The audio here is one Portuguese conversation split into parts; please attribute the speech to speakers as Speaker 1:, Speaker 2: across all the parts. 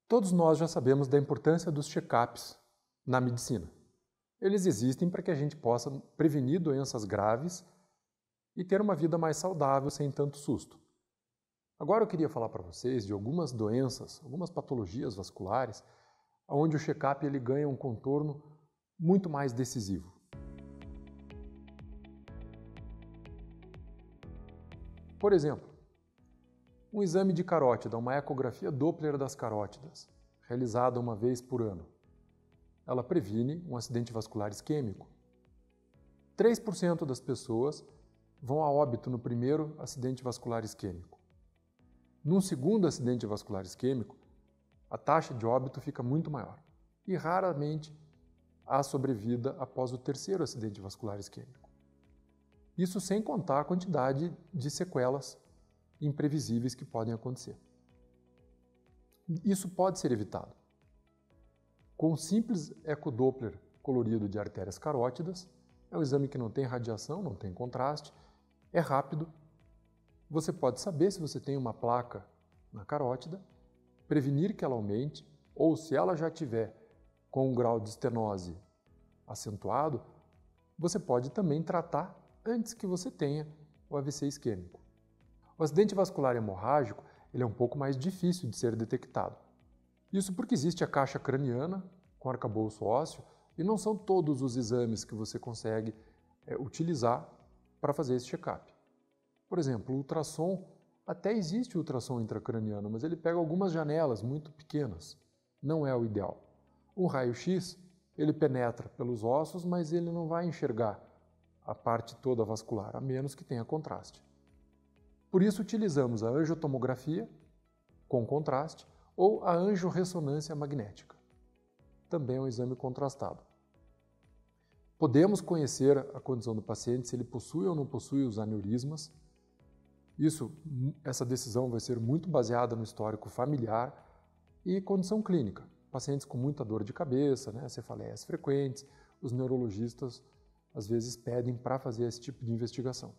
Speaker 1: Todos nós já sabemos da importância dos check-ups na medicina. Eles existem para que a gente possa prevenir doenças graves e ter uma vida mais saudável sem tanto susto. Agora eu queria falar para vocês de algumas doenças, algumas patologias vasculares, onde o check-up ele ganha um contorno muito mais decisivo. Por exemplo, um exame de carótida, uma ecografia Doppler das carótidas, realizada uma vez por ano. Ela previne um acidente vascular isquêmico. 3% das pessoas vão a óbito no primeiro acidente vascular isquêmico. Num segundo acidente vascular isquêmico, a taxa de óbito fica muito maior e raramente há sobrevida após o terceiro acidente vascular isquêmico. Isso sem contar a quantidade de sequelas imprevisíveis que podem acontecer. Isso pode ser evitado com um simples ecodoppler colorido de artérias carótidas. É um exame que não tem radiação, não tem contraste, é rápido. Você pode saber se você tem uma placa na carótida, prevenir que ela aumente, ou se ela já tiver com um grau de estenose acentuado, você pode também tratar antes que você tenha o AVC isquêmico. O acidente vascular hemorrágico ele é um pouco mais difícil de ser detectado. Isso porque existe a caixa craniana com arcabouço ósseo e não são todos os exames que você consegue utilizar para fazer esse check-up. Por exemplo, o ultrassom, até existe o ultrassom intracraniano, mas ele pega algumas janelas muito pequenas, não é o ideal. Um raio-x, ele penetra pelos ossos, mas ele não vai enxergar a parte toda vascular, a menos que tenha contraste. Por isso utilizamos a angiotomografia com contraste ou a angiorressonância magnética. Também é um exame contrastado. Podemos conhecer a condição do paciente, se ele possui ou não possui os aneurismas. Essa decisão vai ser muito baseada no histórico familiar e condição clínica. Pacientes com muita dor de cabeça, cefaleias frequentes, os neurologistas às vezes pedem para fazer esse tipo de investigação.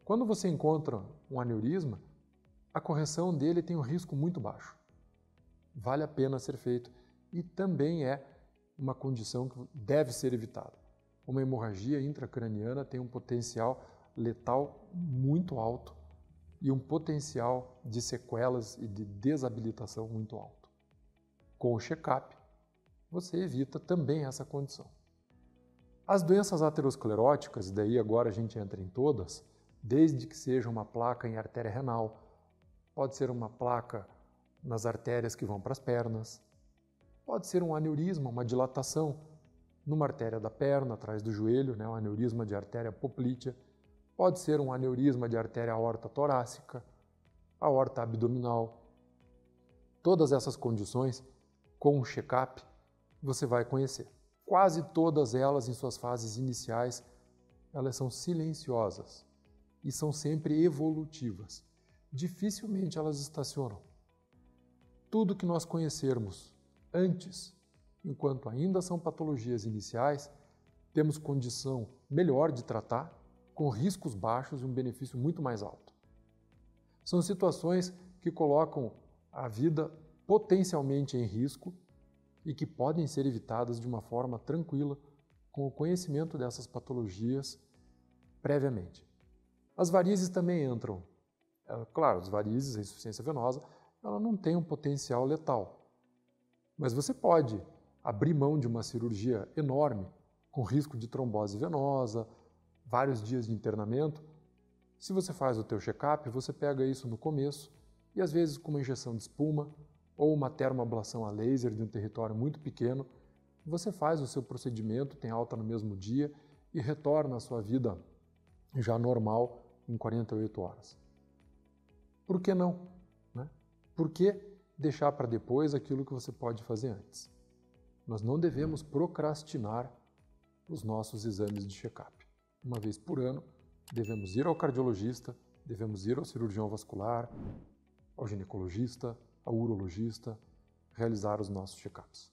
Speaker 1: Quando você encontra um aneurisma, a correção dele tem um risco muito baixo. Vale a pena ser feito e também é uma condição que deve ser evitada. Uma hemorragia intracraniana tem um potencial letal muito alto e um potencial de sequelas e de desabilitação muito alto. Com o check-up, você evita também essa condição. As doenças ateroscleróticas, daí agora a gente entra em todas, desde que seja uma placa em artéria renal, pode ser uma placa nas artérias que vão para as pernas, pode ser um aneurisma, uma dilatação numa artéria da perna, atrás do joelho, um aneurisma de artéria poplítea, pode ser um aneurisma de artéria aorta torácica, aorta abdominal. Todas essas condições, com um check-up, você vai conhecer. Quase todas elas, em suas fases iniciais, elas são silenciosas e são sempre evolutivas. Dificilmente elas estacionam. Tudo que nós conhecermos antes, enquanto ainda são patologias iniciais, temos condição melhor de tratar, com riscos baixos e um benefício muito mais alto. São situações que colocam a vida potencialmente em risco e que podem ser evitadas de uma forma tranquila com o conhecimento dessas patologias previamente. As varizes também entram. Claro, as varizes, a insuficiência venosa, ela não tem um potencial letal. Mas você pode abrir mão de uma cirurgia enorme, com risco de trombose venosa, vários dias de internamento. Se você faz o teu check-up, você pega isso no começo e às vezes com uma injeção de espuma ou uma termoablação a laser de um território muito pequeno, você faz o seu procedimento, tem alta no mesmo dia e retorna à sua vida já normal em 48 horas. Por que não? Por que deixar para depois aquilo que você pode fazer antes? Nós não devemos procrastinar os nossos exames de check-up. Uma vez por ano, devemos ir ao cardiologista, devemos ir ao cirurgião vascular, ao ginecologista, ao urologista, realizar os nossos check-ups.